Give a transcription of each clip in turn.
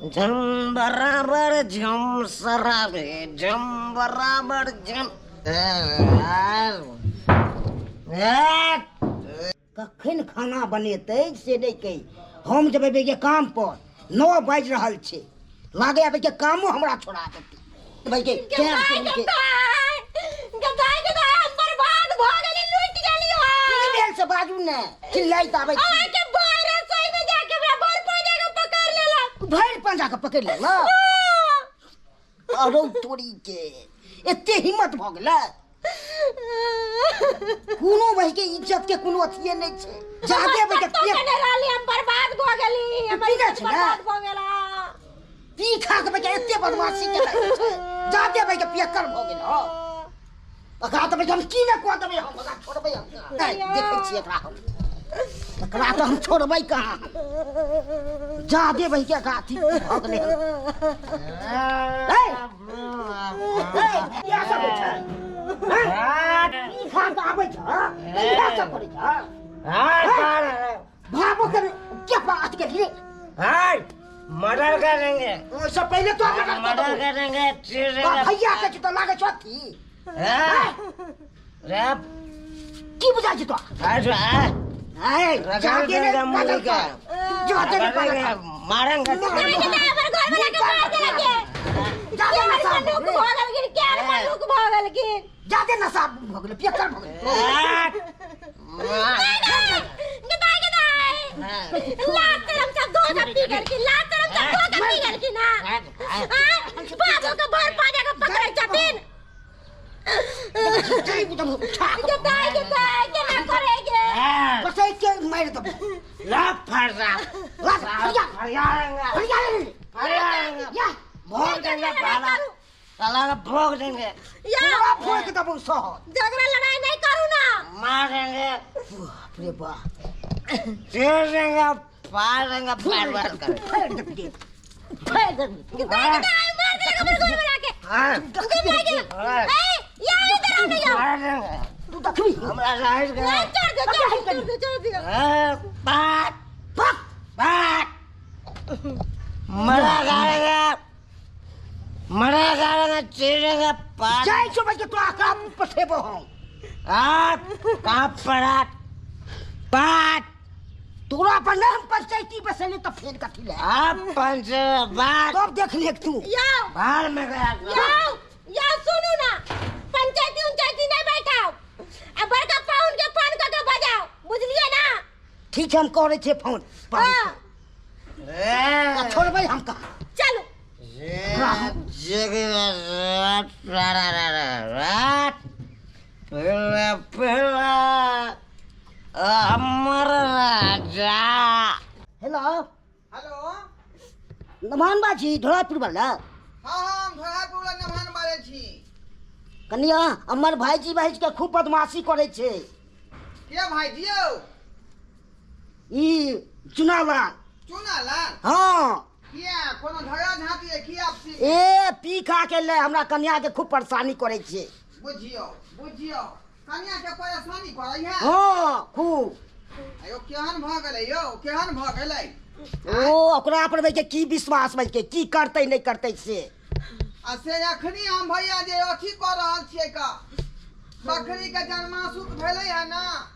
झम बराबर झम सराबे झम बराबर झम कखन खाना बनेतै से नहीं कही। हम जब के काम पर 9 बाजि रहल छै, लागे अब के कामो हमरा छोड़ा देतै। भाई के केहन सुन के गदाई हम बर्बाद भ गेली, लूट गेलियो। की बेल से बाजू ने चिल्लाई त आबै छी। आ के बाहर सही में जाके हमरा भर पंजा के पकड़ लेला। भर पंजा के पकड़ लेला। अरौ तोरी के एते हिम्मत भ गेलै। कोनो भाई के इज्जत के कोनो अथिए नहीं छै। जादे भाई के पेट राली हम बर्बाद भ गेली, हम बर्बाद भ गेला। पी खा के भाई के एते बदमाशी के जादे भाई के पेकर भ गेल। हो अका त भाई हम की न को देबै, हम अका छोड़बै। हम देखै छी एकरा तो हम छोड़बै कहाँ। जादे भाई के गाथी भ गेलै। या सब छै खा के आबै छ, या सब करै छ। भागो कर क्या बात कर ले। मर्डर करेंगे। उससे पहले तो मर्डर करेंगे, चीरेंगे। भैया के तो लागे छथी। रैप की बुझा छी तो? जाके ने मुर्गी का जाके ने मारेंगे। घर में जाके मार देंगे। जाके ना साहब भगल गिर, क्या मनुक भगल गिर। जाके ना साहब भ गेलै, पेकर भ गेलै। लातरम सब दो जप्ती करके, लातरम सब दो जप्ती करके ना। बाबू का भर पाजा का पकड़े छथिन। गदाई के ना करेंगे। कसै के मार दब। लात फाड़ रहा। या भोग देंगे साला, साला को भोग देंगे। या फोड़ दब सह। झगड़ा लड़ाई नहीं करूँ ना। मारेंगे, बाप रे बाप। चीरेंगे, फाड़ेंगे, बार कर। फेर दब दे। फेर दब। गदाई मार देगा मेरे गोल बना के। या इधर आओ नहीं आओ। मारेंगे। तू दखबी हमरा राइट का छोड़ दिया। बात बाप बात मरा गाड़ेगा, चीरेंगे, पार। जाय छो भाई के तो आका पठेबो हम। आप कहाँ पड़ा बात? तोरा पर ना हम पंचायती बसले तो फेर कथी ले। आप पंच बात तब देख ले तू। याओ बाहर में गया। याओ सुनो ना, पंचायती नहीं बैठाओ। अब बड़का पाउन के फोन करके बजाओ, बुझलिए ना। ठीक है हम करे छे फोन। छोड़बै हम कहाँ। चलो अमर राजा। Hello hello. नमान बाजी ढोलापुर वाला। हाँ हम ढोलापुर वाला नमान बाजे छी। कनिया हमर भाईजी के खूब बदमाशी करे छे। के भाईजी यौ? ई चुनावा। चुनाला? हाँ किया कोनो झगड़ा झांटी है की आपसी? ए पी खा के ले हमरा कन्या के खूब परेशानी करे छे। बुझियो कन्या के परेशानी करे है। हाँ खूब। अयो केहन भ गेलै यौ, केहन भ गेलै? ओ ओकरा पर भाई के की विश्वास भाई के की करते नहीं करते से। आ से अखनी हम भैया जे अथी क रहल छियै का बकरी के जन्मासुत भेलै है ना,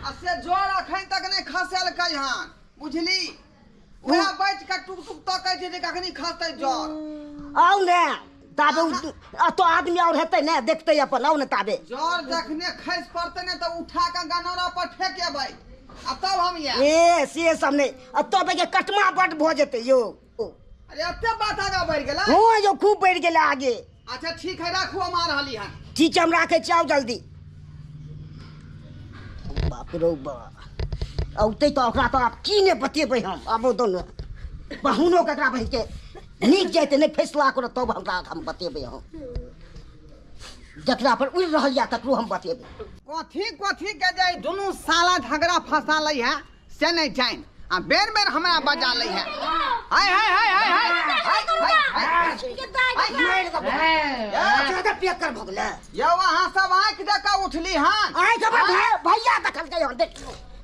आ से जोर अखन तक नहीं खसेलकै हन, बुझली? ओरा बैठ के टुक टुक तकै छै जे कखनी खसतै जोर। आओ ने ताबे तो आदमी और हेतै ने देखते अपन। आओ ने ताबे जोर जखने खस पड़ते ने तो उठा के गनौरा पर फेंकेबै, आ तब हम ये। ए से सब नहीं तो भाई के कटमा बट भ जेते यो। अरे एते बात आगे बढ़ गेला। हो यो खूब बढ़ गेले आगे। अच्छा ठीक है राखू, हम आ रहली हन। ठीक है हम राखे चाओ जल्दी। बाप रे बाप औते तो ओकरा तो आप की ने बतेबै हम। आबो दोनो बहुनो ककरा भाई के नीक जाते नहीं फैसला करो तब हम बतेबै हम। जकरा पर उड़ रहल या तकरो हम बतेबै। कथी के जाय दुनू साला झगड़ा फंसा लै है से नहीं जान, आ बेर बेर हमरा बजा लै है। हाय हाय हाय हाय हाय ज्यादा पेकर भ गेलै यौ। अहाँ सब आँख देका उठली हन। आइ के भैया देखल के हम देख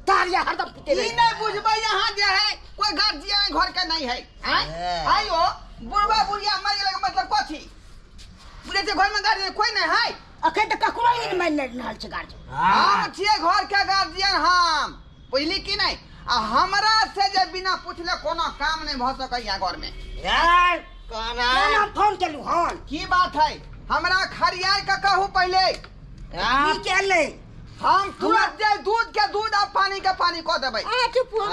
तारिया हरदम पिटे। ई नहीं बुझबै यहाँ जे है कोई घर जिया घर के नहीं है। आइयो कोई नहीं है अखन तक ककरो नहीं मान रहल छै गार्जियन। हम छिए घर के गार्जियन हम बुझली कि नहीं आ हमरा से जे बिना पूछले कोनो काम नहीं भ सकैया घर में यार कौन है? केना फोन केलु हन की बात है हमरा खरियार का कहू पहले यार की केले हम तुरंत जे दूध के दूध आ पानी के पानी कह देबै आ चुप हो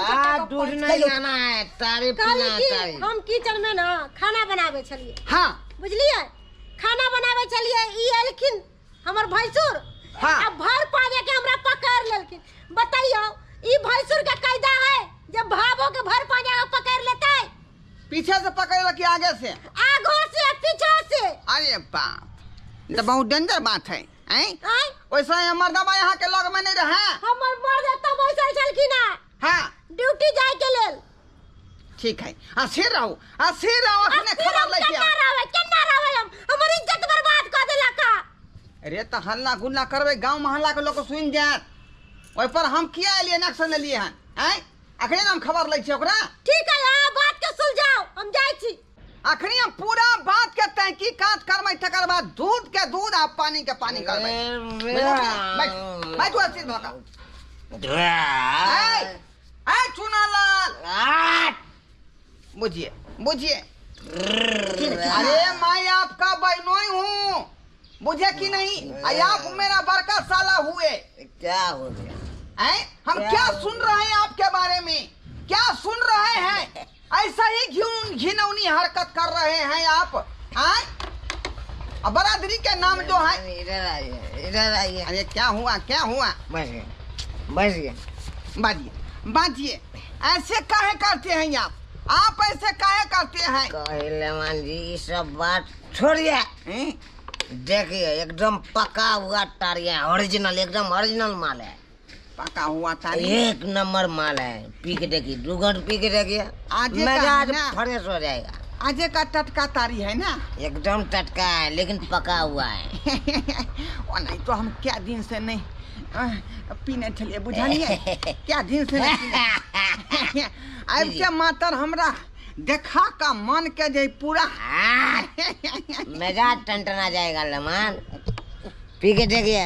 दूध नहीं आना है, तारीफ काली ना की तारीफ। हम किचन में ना खाना बनावे छलिए हाँ बुझलिए खाना बनावे छलिए ई एलखिन हमर भैंसुर हाँ। अब भर पाजे के हमरा पकड़ लेलखिन बताइयो ई भैंसुर के कायदा है जब भाभो के भर पाजे के पकड़ लेता है पीछे से पकड़ कि आगे से आगो से पीछे से अरे बाप ये तो बहुत डेंजर बात है हैं आय वैसा हमर दबा यहाँ के लग में नहीं रहे हमर मर्द तब बैसल छलखिन हाँ ड्यूटी जाय के लेल ठीक है सिर रहो अपने खबर ले केना रहबै हम हमर इज्जत बर्बाद कर देलका अरे तो हल्ला गुल्ला करबे गांव मोहल्ला के लोग सुन जात ओइ पर हम किया लिए एक्शन लिए हन हैं अखने हम खबर लै छी ओकरा ठीक है आ बात के सुलझाओ हम जाय छी अखनी हम पूरा बात के तहकीकात करबै तकर बाद दूध के दूध आ पानी के पानी करबै बैठ तू अस्थिर भका ए चुना लाल बुझिए अरे मैं आपका बहनोई हूँ मुझे कि नहीं आप मेरा बड़का साला हुए क्या हो गया? हैं हम क्या सुन रहे हैं आपके बारे में क्या सुन रहे हैं ऐसा ही घिनौनी हरकत कर रहे हैं आप हैं बरादरी के नाम जो है इधर आइए। अरे क्या हुआ बस गया। बाजिए ऐसे काहे करते हैं आप ऐसे काहे करते हैं कहलेमान जी ये सब बात छोड़िए। हैं? देखिए एकदम पका हुआ तारिया ओरिजिनल एकदम ओरिजिनल माल है, पका हुआ तारी एक नंबर माल है। पी के देखिए 2 घंटे पी के देखिए आजे का मिजाज है ना? फ्रेश हो जाएगा। आजे का टटका तारी है ना एकदम टटका है लेकिन पका हुआ है। और नहीं तो हम क्या दिन से नहीं पीने चलिए बुझानिए क्या दिन से नहीं पीने अब के मातर हमरा देखा का मन के जे पूरा मिजाज टनटना जाएगा लमान। पी के देखिए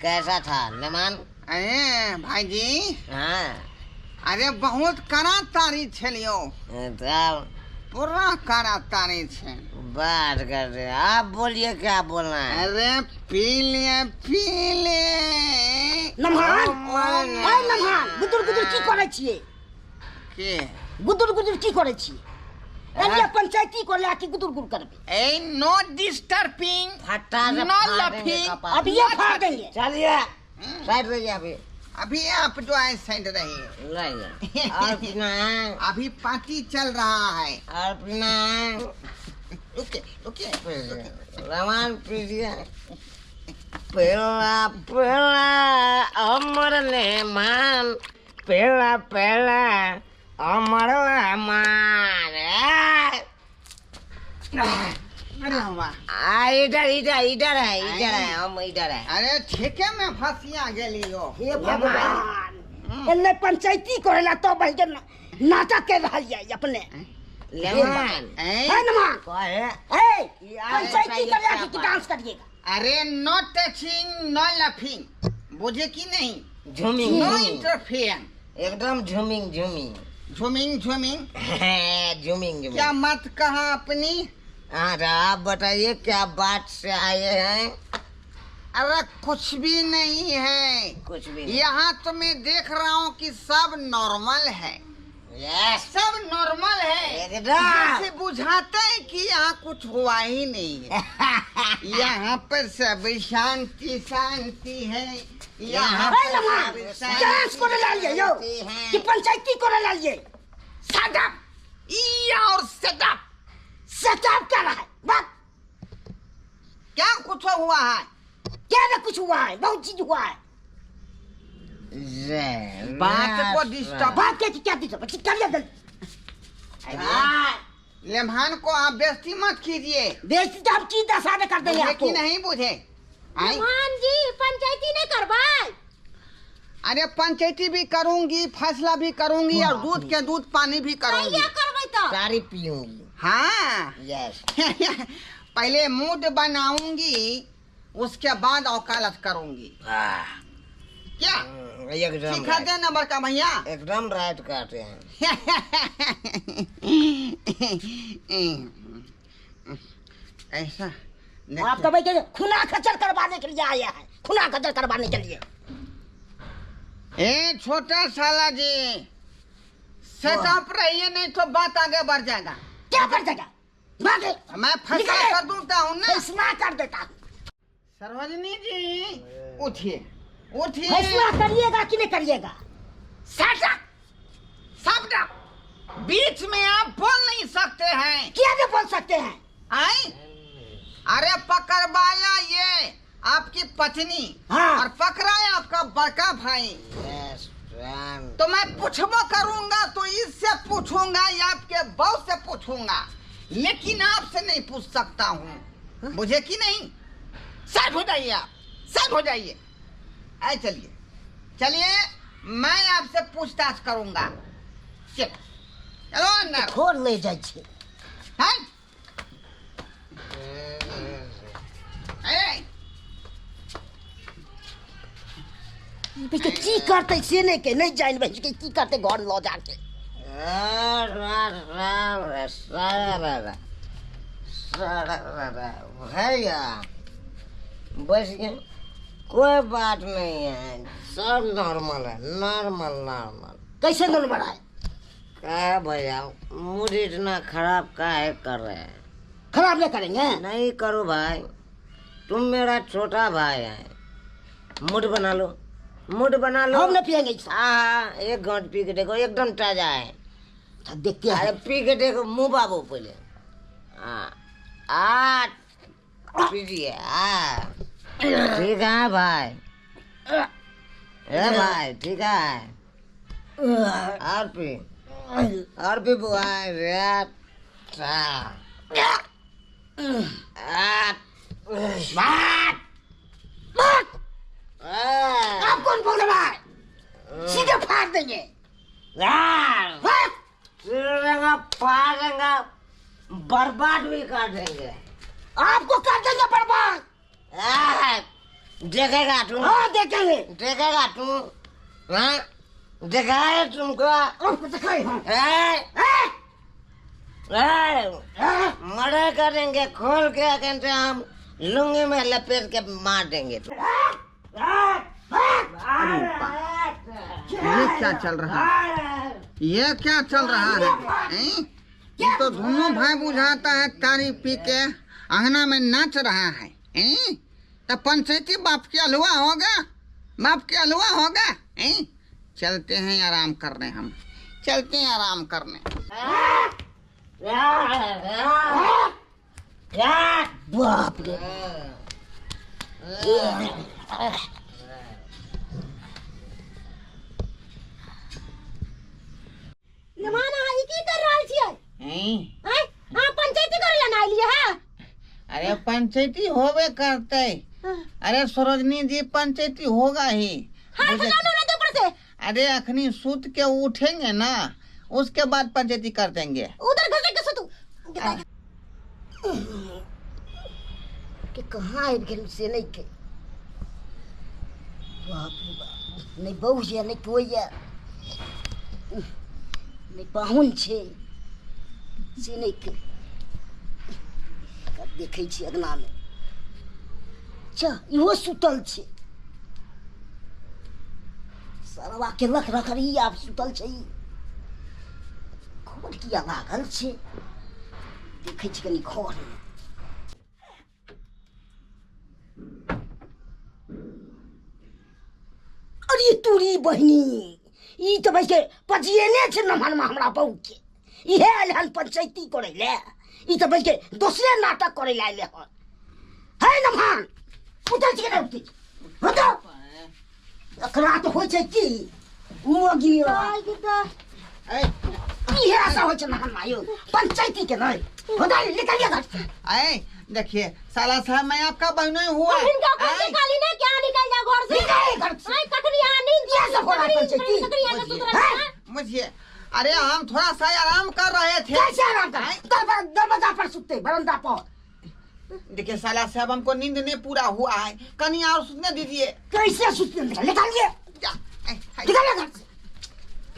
कैसा था लमान? अरे भाई जी हाँ अरे बहुत कड़ा तारी छलियो तब पूरा कड़ा तारी छे बात कर रहे आप बोलिए क्या बोलना है। अरे पी ले नमहान ओए नमहान गुदुर की करे छिए के गुदुर की करे छिए एलिया पंचायती को लाके गुदुर करबे ए नो डिस्टर्बिंग फट्टा से No फाड़ देंगे laughing। कपाट। अब ये फाड़ देंगे। चलिए साइड रहिए अभी आप जो है साइड रहिए लाइए और पीना है अभी पार्टी चल रहा है और पीना है रुकिए लमान पीजिए। पहला पहला अमर लेमान पहला अमर लेमान अरे वाह इधर है हम इधर है। अरे ठेके में फंसिया गेलियो हे भगवान एने पंचायती करेला तो भाई के नाटक कर रहल है अपने लेमान है नमहान कहे ए पंचायती करेला कि डांस करिएगा अरे नो टचिंग नो लाफिंग बुझे कि नहीं झूमिंग नो झूमिंग इंटरफेयर एकदम झूमिंग झूमिंग क्या मत कहा अपनी हाँ आप बताइए क्या बात से आए हैं? अरे कुछ भी नहीं है कुछ भी नहीं। यहाँ तो मैं देख रहा हूँ कि सब नॉर्मल है यस सब नॉर्मल है एकदम जैसे बुझाता है कि यहाँ कुछ हुआ ही नहीं है यहाँ पर सब शांति है यहाँ ए पर नमहान सब डांस करे लालिए यो कि पंचायती करे लालिए सटअप और सेटअप कर रहा है बात क्या कुछ हुआ है क्या ना कुछ हुआ है बहुत चीज हुआ है बात को डिस्टर्ब बात क्या डिस्टर्ब कर ले लेम्हान को आप बेइज्जती मत कीजिए बेइज्जती तो हम की दशा में कर देंगे बुझे आपको कि नहीं बुझे मान जी पंचायती नहीं करवाए अरे पंचायती भी करूंगी, फैसला भी करूंगी और दूध के दूध पानी भी करूंगी। क्या करबै तो? सारी पीऊंगी। हाँ यस। पहले मूड बनाऊंगी, उसके बाद वकालत करूंगी। क्या एकदम सिखाते हैं ना बड़का भैया? एकदम राइट कहते हैं। ऐसा आप तो भाई के खुना खच्चर करवाने के लिए आया है, खुना खच्चर करवाने के लिए। ए छोटा साला जी, सेटअप रहिए, नहीं तो बात आगे बढ़ जाएगा। क्या कर देगा? भागे। मैं फैसला कर दूंगा हूँ ना। फैसला कर देता हूँ। सरोजनी जी उठिए, उठिए। फैसला करिएगा कि नहीं करिएगा? शब्द बीच में आप बोल नहीं सकते हैं। क्या नहीं बोल सकते हैं? आई? अरे पकड़वाया ये आपकी पत्नी, हाँ। और पकड़ाया आपका बड़का भाई। Yes friend. तो मैं पूछबो करूंगा तो इससे पूछूंगा या आपके बॉस से पूछूंगा, लेकिन आपसे नहीं पूछ सकता हूँ। मुझे कि नहीं? साइड हो जाइए, आप साइड हो जाइए। आए चलिए, चलिए मैं आपसे पूछताछ करूंगा। चलो अंदर। खोर ले जाए छे। हैं? बेटे की करते से नहीं के नहीं जाइन भाई के की करते घर लो जाके। भैया बस गए, कोई बात नहीं है, सब नॉर्मल है, नॉर्मल नॉर्मल। कैसे नॉर्मल है? क्या भैया मूड इतना खराब काहे कर रहे हैं? खराब नहीं करेंगे। नहीं करो भाई, तुम मेरा छोटा भाई है, मूड बना लो, मूड बना लो। हम नहीं पिएंगे। हाँ एक घंट पी के देखो, एकदम ताजा है। देखते हैं। अरे पी के देखो, मुँह बाबू पहले। हाँ पीजिए। ठीक है भाई, भाई ठीक है। और भी बुआई रे। आप कौन बोल रहा है? सीधे फाड़ देंगे। फाड़ेंगे, बर्बाद भी कर देंगे। आपको कर देंगे बर्बाद। देखेगा तू? हाँ देखेंगे। देखेगा तू? हाँ देखा है तुमको? आपको दिखाए हम। मर्डर करेंगे, खोल के कहते हम लुंगी में लपेट के मार देंगे। ये क्या चल रहा है? ये क्या चल रहा है? ये तो दोनों भाई बुझाता है तारी पी के अंगना में नाच रहा है। तो पंचायती बाप के हलवा होगा, बाप के हलवा होगा। चलते हैं आराम करने, हम चलते हैं आराम करने। बाप रे। नमाना ई की कर रहल छियै? हैं? हां पंचायती करे ला ना लिए है? अरे पंचायती होवे करते। अरे सरोजनी जी पंचायती होगा ही। हां तो जानो ना ऊपर से। अरे अखनी सूत के उठेंगे ना, उसके बाद पंचायती कर देंगे। उधर घसे के सुतू। कि कहाँ है घर से नहीं के। बाप रे बाप। नहीं बहू है नहीं कोई है, नहीं पाहुन छे से नहीं के। देखे छी अगना में। अच्छा इहो सुतल छे। सरवा के लख रखरी आप सुतल छे। खोट किया लागल छे। देखे छी कनी घर में। अरे तूरी बहनी ई तो भाई के पजिएने छे नमहन में हमरा बहू के। इहे आइल हन पंचायती करे ले। ई तो भाई के दूसरे नाटक करे ले हन। है नमहन उतर के उठी हटो। अकरा तो होय छे की मोगी आई किता इहे ऐसा होय छे नमहन मायो पंचायती के नहीं होदा निकल घर से। आए देखिए साला साहब, मैं आपका बहनोई हुआ। इनका कुछ काली ना क्या निकल जा घर से। निकल घर से। आई कटरी यहां नहीं ये सब पंचायती मुझे अरे हम थोड़ा सा आराम कर रहे थे। कैसे आराम कर दरवाजा पर सुते बरंदा पर। देखिए साला साहब हमको नींद नहीं पूरा हुआ है, कहीं और सुनने दीजिए। कैसे सुते निकालिए निकालिए घर से।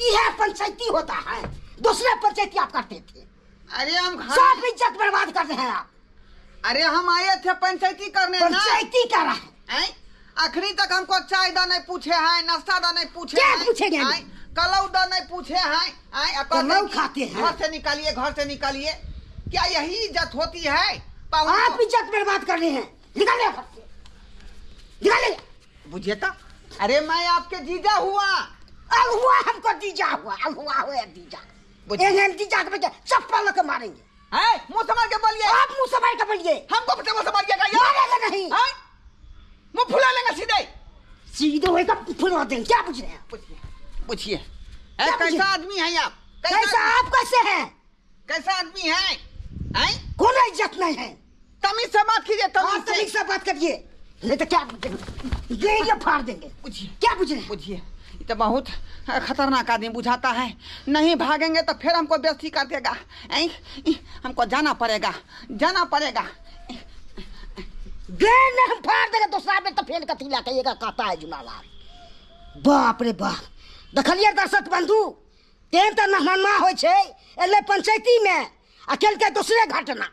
यह पंचायती होता है, दूसरे पंचायती आप करते थे। अरे हम सब इज्जत बर्बाद कर रहे हैं आप। अरे हम आए थे पंचायती करने ना। पंचायती कर रहा है। आखिरी तक हमको चाय दा नहीं पूछे हैं, नाश्ता दा नहीं पूछे क्या हैं, पूछेंगे? कलौ दा नहीं पूछे हैं। कलौ खाते हैं। घर से निकालिए, घर से निकालिए। क्या यही इज्जत होती है? आप इज्जत बर्बाद कर रहे हैं, निकालिए घर से, निकालिए। बुझिए तो अरे मैं आपके जीजा हुआ। अब हुआ हमको जीजा हुआ, अब हुआ जीजा। एक जीजा के बेटे चप्पल लेकर मारेंगे। मुंह संभाल के बोलिए। आप मुंह संभाल के बोलिए। हमको संभालिएगा। मारेंगे नहीं, मुंह फुला लेंगे सीधे सीधे होएगा फुला देंगे। क्या पूछ रहे हैं? पूछिए कैसा आदमी है आप? कैसा आप कैसे हैं? कैसा आदमी है? कोई इज्जत नहीं है। तमीज से बात कीजिए, तमीज से बात करिए, नहीं तो क्या पूछेंगे? ये फाड़ देंगे। पूछिए क्या पूछ रहे हैं? पूछिए। ये तो बहुत खतरनाक आदमी बुझाता है। नहीं भागेंगे तो फिर हमको बेइज्जती कर देगा। हमको जाना पड़ेगा, जाना पड़ेगा। हम फाड़ देंगे दूसरा में तो फेल कतीला कहिएगा कहता है जुलालाल। बाप रे बाप, देखलिए दर्शक बंधु, तेन तो नहना हो छे एले पंचायती में अकेले के दूसरे घटना।